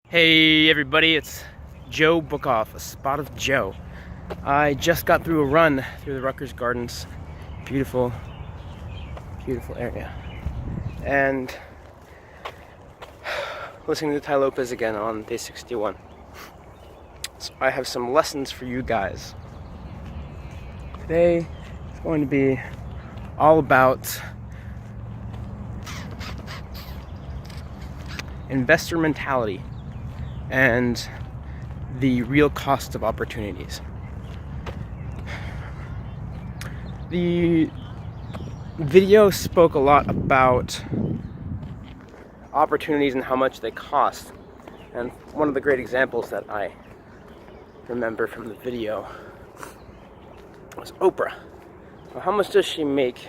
Hey everybody, it's Joe Bookoff, a spot of Joe. I just got through a run through the Rutgers Gardens. Beautiful, beautiful area. And listening to Ty Lopez again on day 61. So I have some lessons for you guys. Today is going to be all about investor mentality and the real cost of opportunities. The video spoke a lot about opportunities and how much they cost. And one of the great examples that I remember from the video was Oprah. Well, how much does she make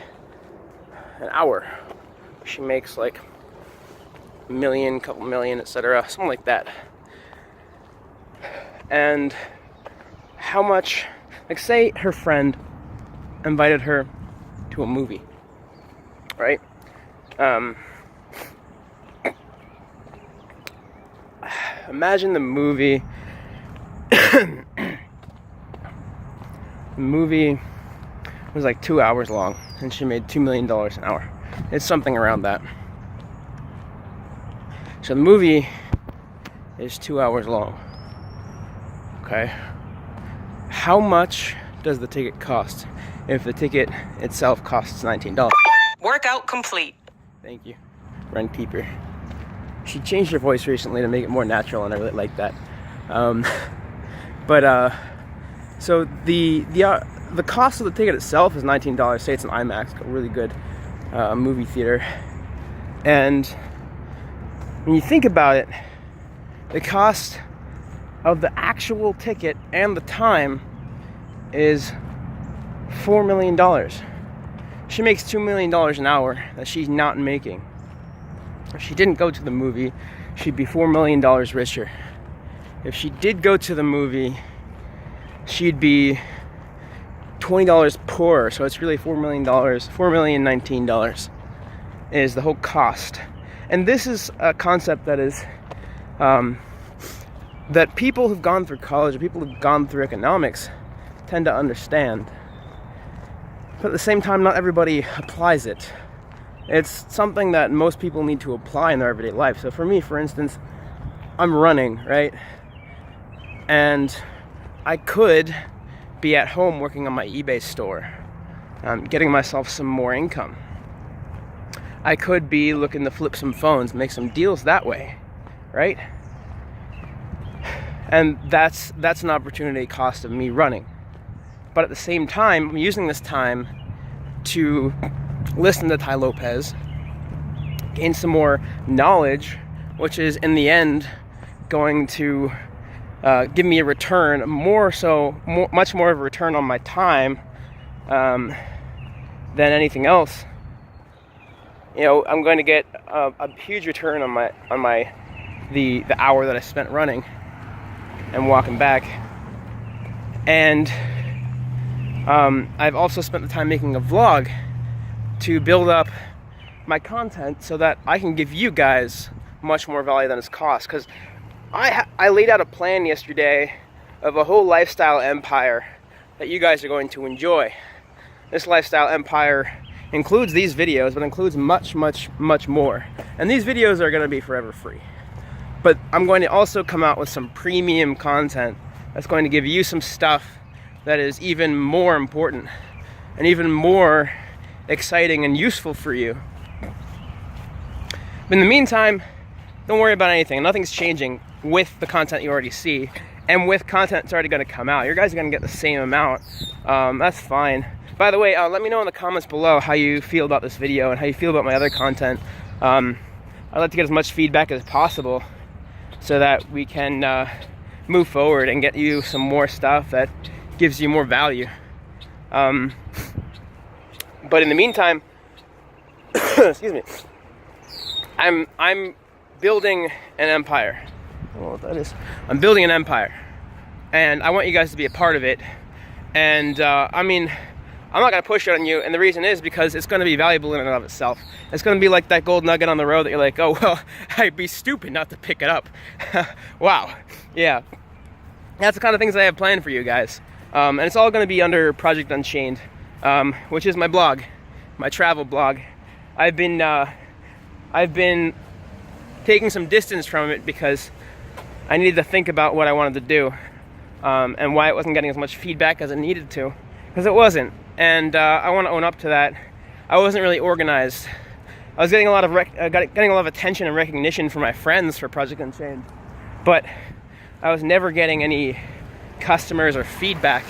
an hour? She makes like a million, couple million, etc., something like that. And how much, like say her friend invited her to a movie, right? Imagine the movie, the movie was like 2 hours long and she made $2 million an hour. It's something around that. So the movie is 2 hours long. Okay. How much does the ticket cost if the ticket itself costs $19? Workout complete. Thank you, Run Keeper. She changed her voice recently to make it more natural, and I really like that. So the cost of the ticket itself is $19. Say it's an IMAX, a really good movie theater. And when you think about it, the cost of the actual ticket and the time is $4 million. She makes $2 million an hour that she's not making. If she didn't go to the movie, she'd be $4 million richer. If she did go to the movie, she'd be $20 poorer. So it's really $4 million, $4,019 is the whole cost. And this is a concept that is that people who've gone through college, or people who've gone through economics, tend to understand. But at the same time, not everybody applies it. It's something that most people need to apply in their everyday life. So for me, for instance, I'm running, right? And I could be at home working on my eBay store, getting myself some more income. I could be looking to flip some phones, make some deals that way, right? And that's an opportunity cost of me running. But at the same time, I'm using this time to listen to Ty Lopez, gain some more knowledge, which is in the end going to give me a return, much more of a return on my time than anything else. You know, I'm going to get a huge return on the hour that I spent running and walking back. And I've also spent the time making a vlog to build up my content so that I can give you guys much more value than it's cost. Because I laid out a plan yesterday of a whole lifestyle empire that you guys are going to enjoy. This lifestyle empire includes these videos, but includes much, much, much more. And these videos are going to be forever free. But I'm going to also come out with some premium content that's going to give you some stuff that is even more important and even more exciting and useful for you. But in the meantime, don't worry about anything. Nothing's changing with the content you already see, and with content that's already going to come out. You guys are going to get the same amount. That's fine. By the way, let me know in the comments below how you feel about this video and how you feel about my other content. I'd like to get as much feedback as possible so that we can move forward and get you some more stuff that gives you more value. But in the meantime, excuse me, I'm building an empire. I don't know what that is. I'm building an empire, and I want you guys to be a part of it. And I mean, I'm not going to push it on you, and the reason is because it's going to be valuable in and of itself. It's going to be like that gold nugget on the road that you're like, oh, well, I'd be stupid not to pick it up. Wow. Yeah. That's the kind of things I have planned for you guys. And it's all going to be under Project Unchained, which is my blog, my travel blog. I've been taking some distance from it because I needed to think about what I wanted to do, and why it wasn't getting as much feedback as it needed to, because it wasn't. And I want to own up to that. I wasn't really organized. I was getting a lot of getting a lot of attention and recognition from my friends for Project Unchained, but I was never getting any customers or feedback,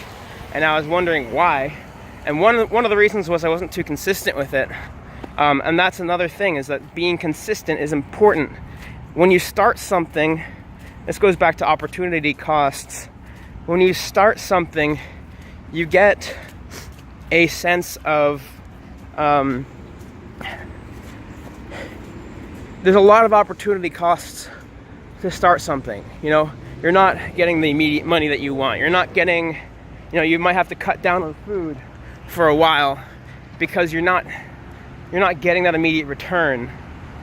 and I was wondering why. And one of the reasons was I wasn't too consistent with it. And that's another thing, is that being consistent is important. When you start something, this goes back to opportunity costs. When you start something, you get a sense of, there's a lot of opportunity costs to start something. You know, you're not getting the immediate money that you want. You're not getting, you know, you might have to cut down on food for a while because you're not getting that immediate return.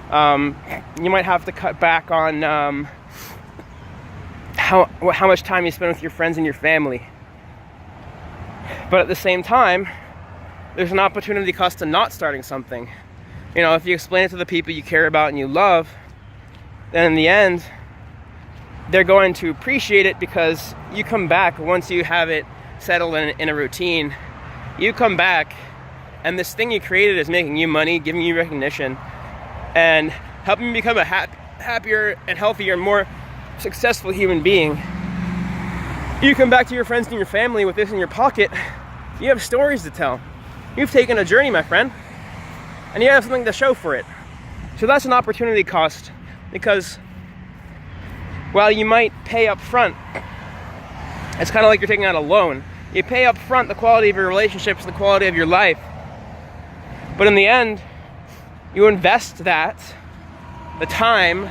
You might have to cut back on how much time you spend with your friends and your family. But at the same time, there's an opportunity cost to not starting something. You know, if you explain it to the people you care about and you love, then in the end, they're going to appreciate it, because you come back once you have it settled in a routine. You come back, and this thing you created is making you money, giving you recognition, and helping you become a happier and healthier, more successful human being. You come back to your friends and your family with this in your pocket. You have stories to tell. You've taken a journey, my friend, and you have something to show for it. So that's an opportunity cost, because while you might pay up front, it's kind of like you're taking out a loan. You pay up front the quality of your relationships, the quality of your life. But in the end, you invest that, the time,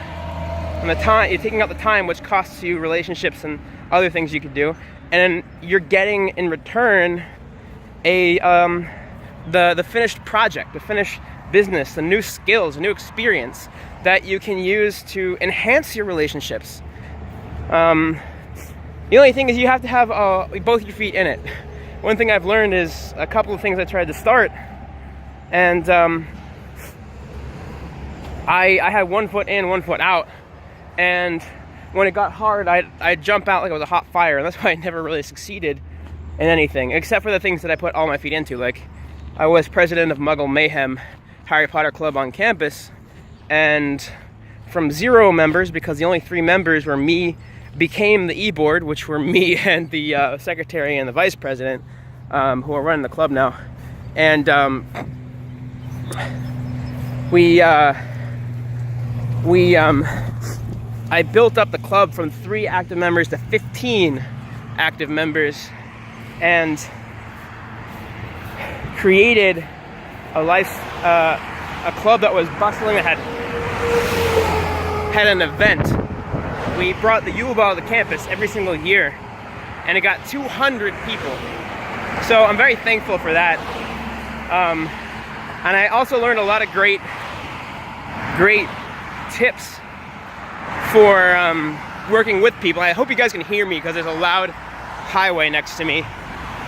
you're taking out the time, which costs you relationships and other things you could do, and you're getting in return the finished project, the finished business, the new skills, the new experience that you can use to enhance your relationships. The only thing is you have to have both your feet in it. One thing I've learned is a couple of things I tried to start, and I had 1 foot in, 1 foot out, and when it got hard, I'd jump out like it was a hot fire, and that's why I never really succeeded in anything, except for the things that I put all my feet into. Like, I was president of Muggle Mayhem Harry Potter Club on campus, and from 0 members, because the only 3 members were me, became the e-board, which were me and the secretary and the vice president, who are running the club now. And I built up the club from 3 active members to 15 active members, and created a club that was bustling, that had an event. We brought the Yule Ball to the campus every single year, and it got 200 people. So I'm very thankful for that. And I also learned a lot of great tips for working with people. I hope you guys can hear me, because there's a loud highway next to me.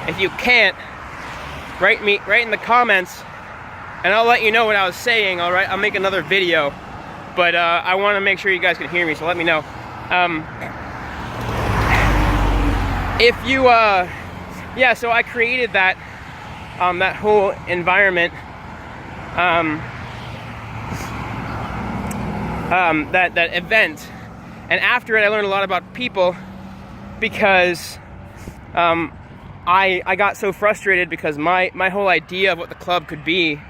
If you can't, write in the comments, and I'll let you know what I was saying. I'll make another video, but I want to make sure you guys can hear me, so let me know. So I created that whole environment, that event, and after it I learned a lot about people, because I got so frustrated because my whole idea of what the club could be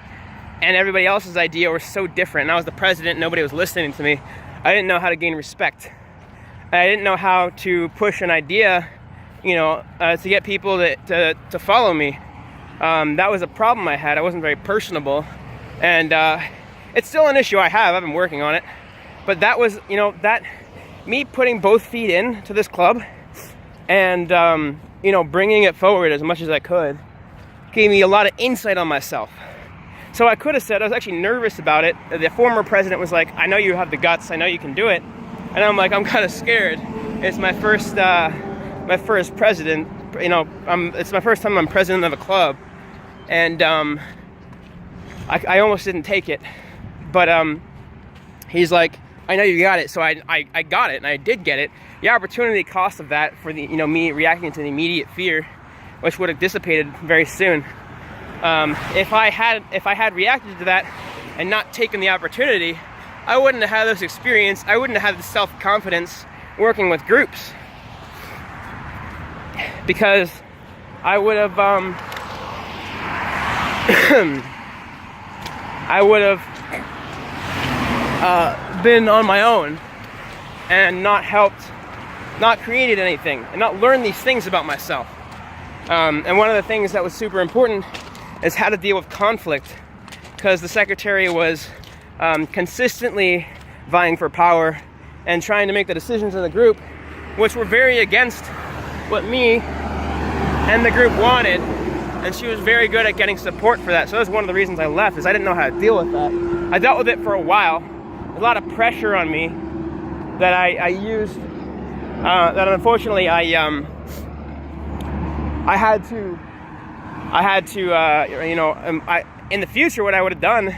and everybody else's idea were so different, and I was the president, nobody was listening to me. I didn't know how to gain respect. I didn't know how to push an idea, to get people to follow me. That was a problem I had. I wasn't very personable, and it's still an issue I have. I've been working on it, but that was, me putting both feet in to this club, and bringing it forward as much as I could gave me a lot of insight on myself. So I could have said, I was actually nervous about it. The former president was like, I know you have the guts, I know you can do it. And I'm like, I'm kind of scared. It's my first president, you know, it's my first time I'm president of a club. And I almost didn't take it. But he's like, I know you got it. So I got it, and I did get it. The opportunity cost of that for the, you know, me reacting to the immediate fear, which would have dissipated very soon. If I had reacted to that and not taken the opportunity, I wouldn't have had this experience. I wouldn't have had the self-confidence working with groups, because I would have been on my own and not created anything and not learned these things about myself. And one of the things that was super important is how to deal with conflict, because the secretary was consistently vying for power and trying to make the decisions in the group, which were very against what me and the group wanted, and she was very good at getting support for that. So that was one of the reasons I left, is I didn't know how to deal with that. I dealt with it for a while, a lot of pressure on me that I used, that unfortunately I had to, you know, in the future, what I would have done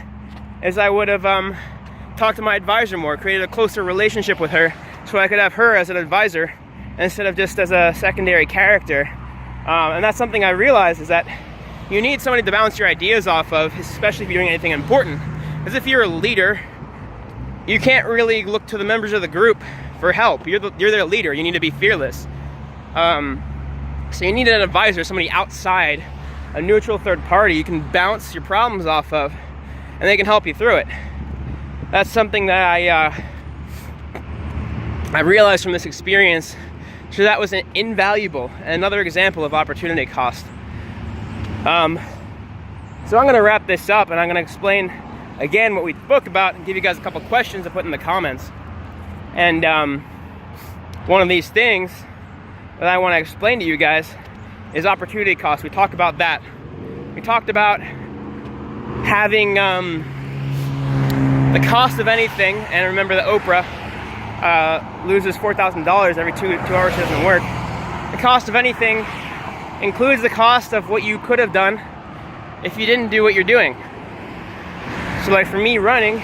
is I would have talked to my advisor more, created a closer relationship with her, so I could have her as an advisor instead of just as a secondary character. And that's something I realized, is that you need somebody to bounce your ideas off of, especially if you're doing anything important. Because if you're a leader, you can't really look to the members of the group for help. You're their leader. You need to be fearless. So you need an advisor, somebody outside, a neutral third party you can bounce your problems off of, and they can help you through it. That's something that I realized from this experience. So that was an invaluable, another example of opportunity cost. So I'm going to wrap this up, and I'm going to explain again what we spoke about and give you guys a couple questions to put in the comments. And one of these things that I want to explain to you guys is opportunity cost. We talked about that. We talked about having the cost of anything, and remember that Oprah loses $4,000 every 2 hours she doesn't work. The cost of anything includes the cost of what you could have done if you didn't do what you're doing. So like for me running,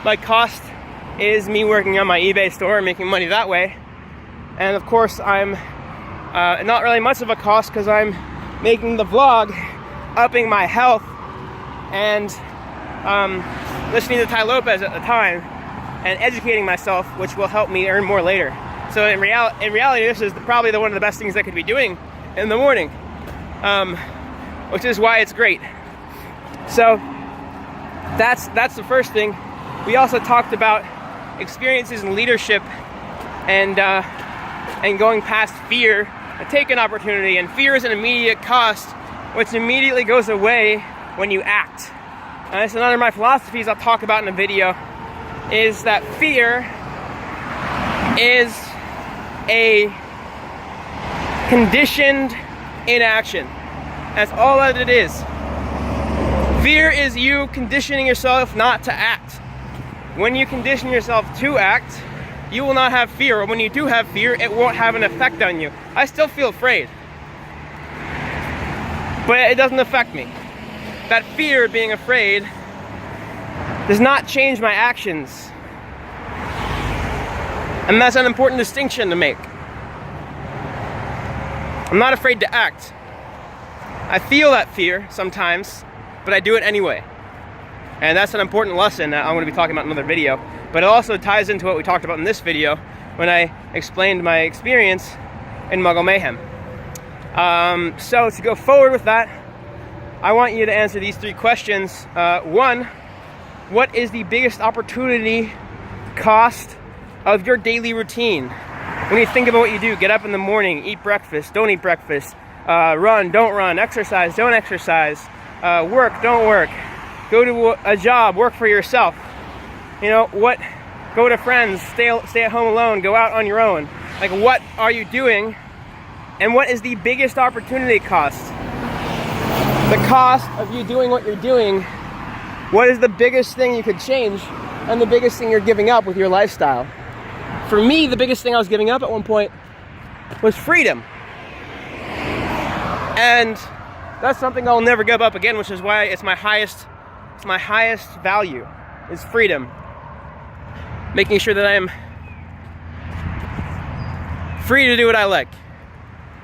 my cost is me working on my eBay store and making money that way. And of course I'm not really much of a cost, because I'm making the vlog, upping my health, and listening to Ty Lopez at the time, and educating myself, which will help me earn more later. So in reality, this is probably one of the best things I could be doing in the morning, which is why it's great. So that's the first thing. We also talked about experiences in leadership and going past fear, and taking opportunity. And fear is an immediate cost, which immediately goes away when you act. And it's another of my philosophies I'll talk about in a video, is that fear is a conditioned inaction. That's all that it is. Fear is you conditioning yourself not to act. When you condition yourself to act, you will not have fear. Or when you do have fear, it won't have an effect on you. I still feel afraid, but it doesn't affect me. That fear of being afraid does not change my actions. And that's an important distinction to make. I'm not afraid to act. I feel that fear sometimes, but I do it anyway. And that's an important lesson that I'm going to be talking about in another video. But it also ties into what we talked about in this video when I explained my experience in Muggle Mayhem. So to go forward with that, I want you to answer these 3 questions. 1, what is the biggest opportunity cost of your daily routine? When you think about what you do, get up in the morning, eat breakfast, don't eat breakfast, run, don't run, exercise, don't exercise, work, don't work, go to a job, work for yourself. You know, go to friends, stay at home alone, go out on your own. Like, what are you doing? And what is the biggest opportunity cost? the cost of you doing what you're doing, what is the biggest thing you could change and the biggest thing you're giving up with your lifestyle. For me, the biggest thing I was giving up at one point was freedom. And that's something I'll never give up again, which is why it's my highest value, is freedom. Making sure that I am free to do what I like.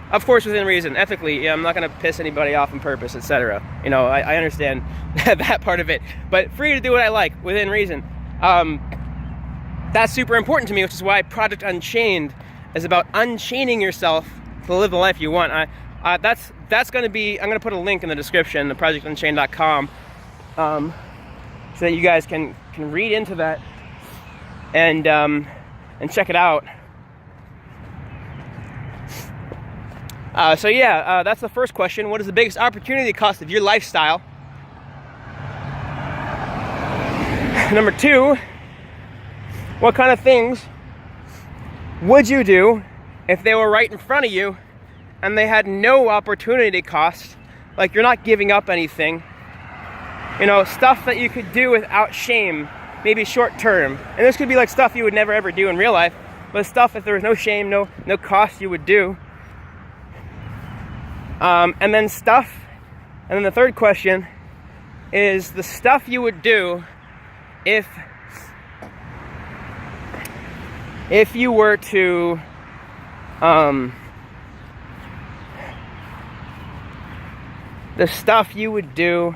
Of course, within reason, ethically. I'm not going to piss anybody off on purpose, etc. I understand that part of it. But free to do what I like, within reason. That's super important to me, which is why Project Unchained is about unchaining yourself to live the life you want. That's going to be, I'm going to put a link in the description, projectunchained.com, so that you guys can read into that and check it out. That's the first question. What is the biggest opportunity cost of your lifestyle? Number 2, what kind of things would you do if they were right in front of you and they had no opportunity cost? Like, you're not giving up anything. Stuff that you could do without shame, maybe short term. And this could be like stuff you would never ever do in real life, but stuff if there was no shame, no cost, you would do. And then the third question is the stuff you would do if you were to the stuff you would do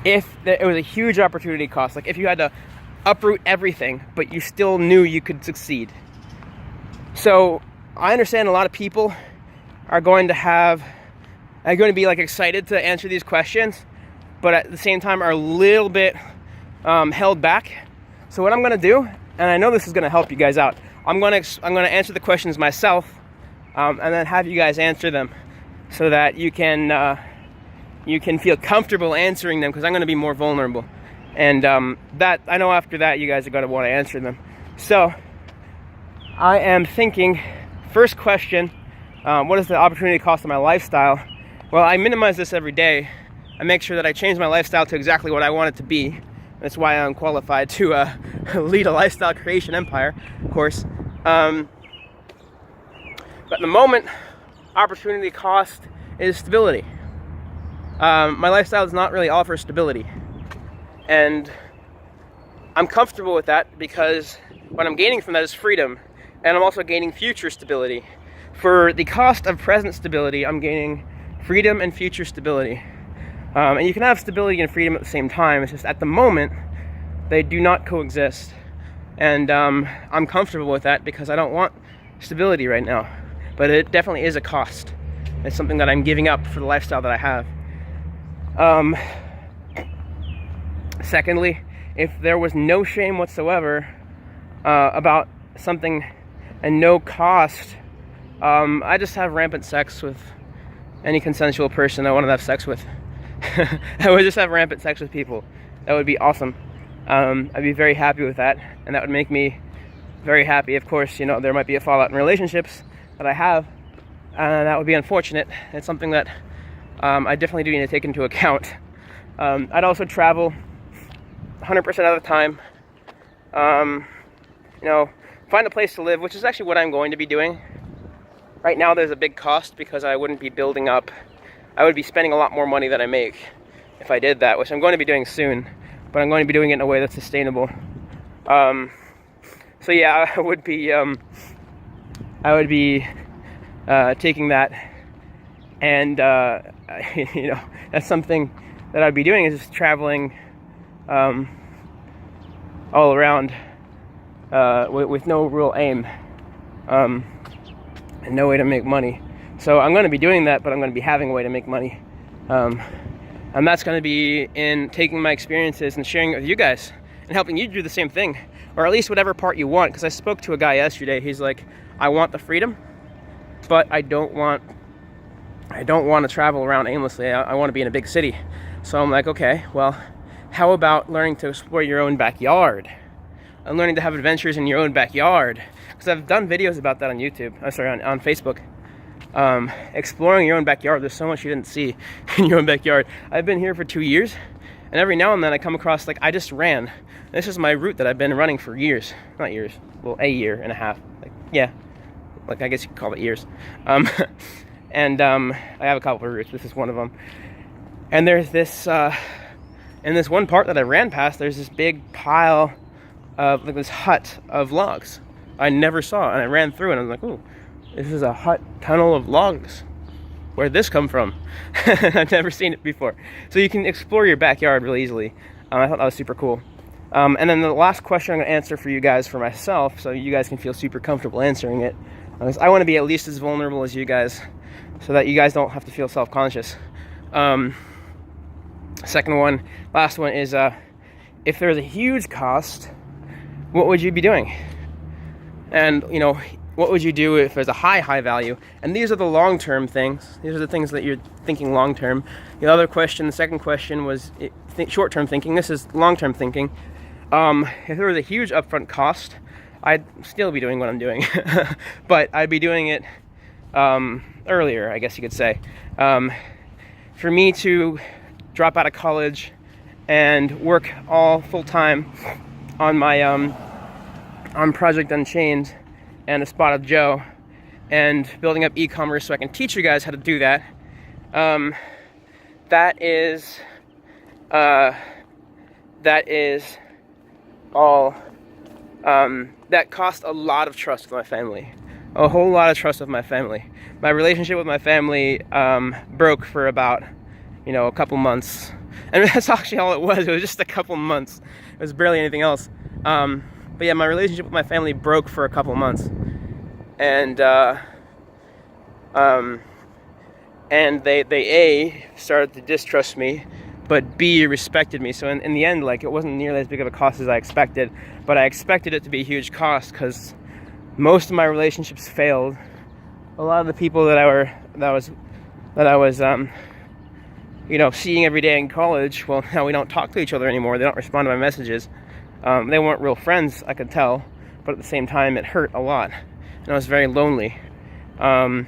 if it was a huge opportunity cost, like if you had to uproot everything but you still knew you could succeed. So I understand a lot of people are going to be like excited to answer these questions, but at the same time are a little bit held back. So what I'm going to do, and I know this is going to help you guys out, I'm going to answer the questions myself, and then have you guys answer them, so that you can feel comfortable answering them, because I'm going to be more vulnerable, and that I know after that you guys are going to want to answer them. So I am thinking, first question. What is the opportunity cost of my lifestyle? Well, I minimize this every day. I make sure that I change my lifestyle to exactly what I want it to be. That's why I'm qualified to lead a lifestyle creation empire, of course. But at the moment, opportunity cost is stability. My lifestyle does not really offer stability. And I'm comfortable with that, because what I'm gaining from that is freedom. And I'm also gaining future stability. For the cost of present stability, I'm gaining freedom and future stability. And you can have stability and freedom at the same time. It's just at the moment, they do not coexist. And I'm comfortable with that, because I don't want stability right now. But it definitely is a cost. It's something that I'm giving up for the lifestyle that I have. Secondly, if there was no shame whatsoever about something and no cost, I just have rampant sex with any consensual person I want to have sex with. I would just have rampant sex with people. That would be awesome. I'd be very happy with that, and that would make me very happy. Of course, there might be a fallout in relationships that I have, and that would be unfortunate. It's something that I definitely do need to take into account. I'd also travel 100% of the time. Find a place to live, which is actually what I'm going to be doing. Right now there's a big cost, because I would be spending a lot more money than I make if I did that, which I'm going to be doing soon, but I'm going to be doing it in a way that's sustainable. I would be taking that, and that's something that I'd be doing, is just traveling all around with no real aim. And no way to make money. So I'm going to be doing that, but I'm going to be having a way to make money. And that's going to be in taking my experiences and sharing it with you guys and helping you do the same thing, or at least whatever part you want. Because I spoke to a guy yesterday. He's like, I want the freedom, but I don't want to travel around aimlessly. I want to be in a big city. So I'm like, okay, well, how about learning to explore your own backyard and learning to have adventures in your own backyard? Because I've done videos about that on YouTube. On Facebook. exploring your own backyard. There's so much you didn't see in your own backyard. I've been here for 2 years, and every now and then I come across, like, I just ran. This is my route that I've been running for years. Not years, well, a year and a half. Like, yeah, like, I guess you could call it years. And I have a couple of routes. This is one of them. And there's this, in this one part that I ran past, there's this big pile of, like, this hut of logs I never saw. And I ran through and I was like, ooh, this is a hut tunnel of logs. Where'd this come from? I've never seen it before. So you can explore your backyard really easily. I thought that was super cool. And then the last question I'm going to answer for you guys, for myself, so you guys can feel super comfortable answering it. I want to be at least as vulnerable as you guys, so that you guys don't have to feel self-conscious. Second one, last one is, if there's a huge cost, what would you be doing? And, you know, what would you do if there's a high value? And these are the long-term things. These are the things that you're thinking long-term. The other question, the second question, was short-term thinking. This is long-term thinking. If there was a huge upfront cost, I'd still be doing what I'm doing. But I'd be doing it earlier, I guess you could say. For me to drop out of college and work all full-time on my on Project Unchained and A Spot of Joe, and building up e-commerce so I can teach you guys how to do that. That is all. That cost a lot of trust with my family, a whole lot of trust with my family. My relationship with my family broke for about, you know, a couple months, and that's actually all it was. It was just a couple months. It was barely anything else. But yeah, my relationship with my family broke for a couple months, and they started to distrust me, but B, respected me. So in the end, like, it wasn't nearly as big of a cost as I expected, but I expected it to be a huge cost because most of my relationships failed. A lot of the people that I was you know, seeing every day in college, well, now we don't talk to each other anymore. They don't respond to my messages. They weren't real friends, I could tell, but at the same time, it hurt a lot, and I was very lonely. So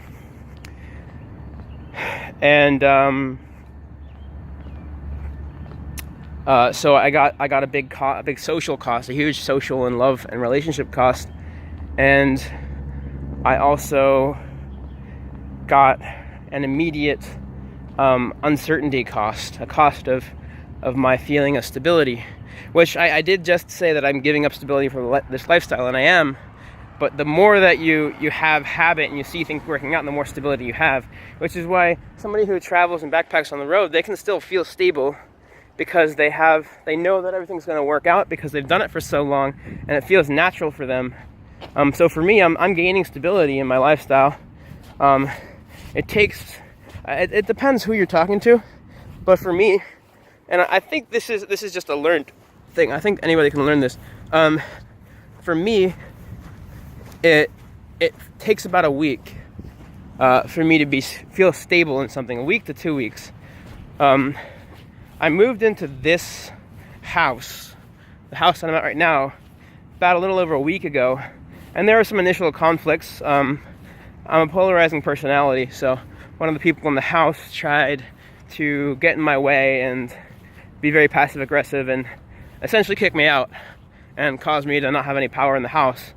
I got a big social cost, a huge social and love and relationship cost, and I also got an immediate uncertainty cost, a cost of my feeling of stability, which I did just say that I'm giving up stability for this lifestyle, and I am. But the more that you have habit and you see things working out, the more stability you have, which is why somebody who travels and backpacks on the road, they can still feel stable because they know that everything's going to work out because they've done it for so long and it feels natural for them. So for me, I'm gaining stability in my lifestyle. It depends who you're talking to, but for me, and I think this is just a learned thing. I think anybody can learn this. For me, it takes about a week for me to feel stable in something. A week to 2 weeks. I moved into this house, the house that I'm at right now, about a little over a week ago, and there were some initial conflicts. I'm a polarizing personality, so one of the people in the house tried to get in my way and be very passive aggressive and essentially kick me out and cause me to not have any power in the house.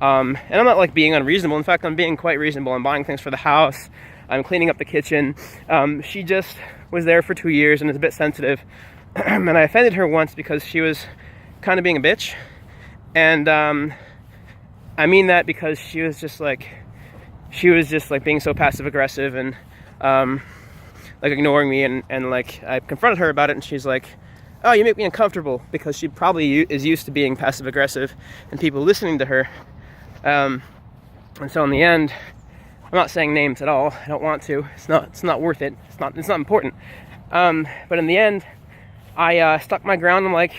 And I'm not like being unreasonable. In fact, I'm being quite reasonable. I'm buying things for the house. I'm cleaning up the kitchen. She just was there for 2 years and is a bit sensitive. And I offended her once because she was kind of being a bitch. And I mean that because she was just like being so passive aggressive and like ignoring me, and like I confronted her about it, and she's like, oh, you make me uncomfortable, because she probably is used to being passive aggressive and people listening to her. And so in the end, I'm not saying names at all. I don't want to. It's not worth it. It's not important. But in the end, I stuck my ground. I'm like,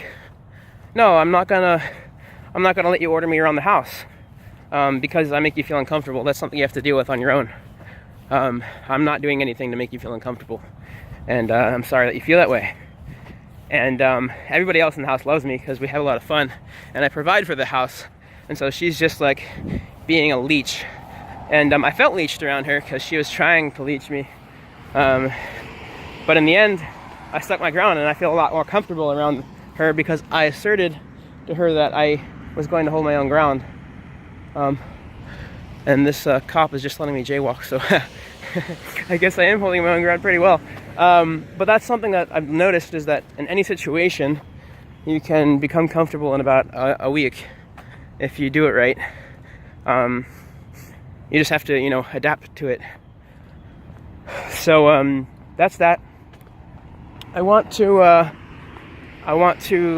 no, I'm not gonna let you order me around the house because I make you feel uncomfortable. That's something you have to deal with on your own. I'm not doing anything to make you feel uncomfortable, and I'm sorry that you feel that way. And everybody else in the house loves me because we have a lot of fun, and I provide for the house. And so she's just like being a leech And I felt leeched around her because she was trying to leech me. But in the end, I stuck my ground, and I feel a lot more comfortable around her because I asserted to her that I was going to hold my own ground. And this cop is just letting me jaywalk, so I guess I am holding my own ground pretty well. But that's something that I've noticed, is that in any situation, you can become comfortable in about a week if you do it right. You just have to, adapt to it. So that's that. I want to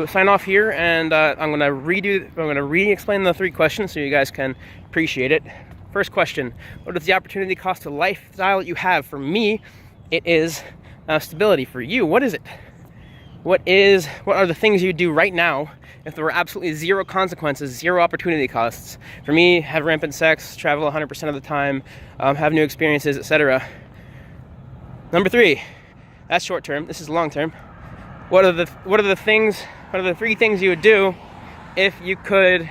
sign off here, and I'm gonna re-explain the 3 questions so you guys can appreciate it. First question: what is the opportunity cost to lifestyle you have? For me, it is stability. For you, what is it? What are the things you do right now if there were absolutely zero consequences, zero opportunity costs? For me, have rampant sex, travel 100% of the time, have new experiences, etc. Number 3, that's short term. This is long term. What are the 3 things you would do if you could,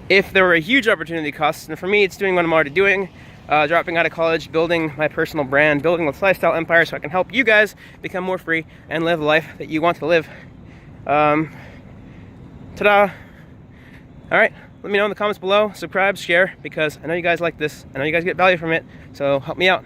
if there were a huge opportunity cost? And for me, it's doing what I'm already doing, dropping out of college, building my personal brand, building this lifestyle empire so I can help you guys become more free and live the life that you want to live. Ta-da! All right, let me know in the comments below. Subscribe, share, because I know you guys like this. I know you guys get value from it, so help me out.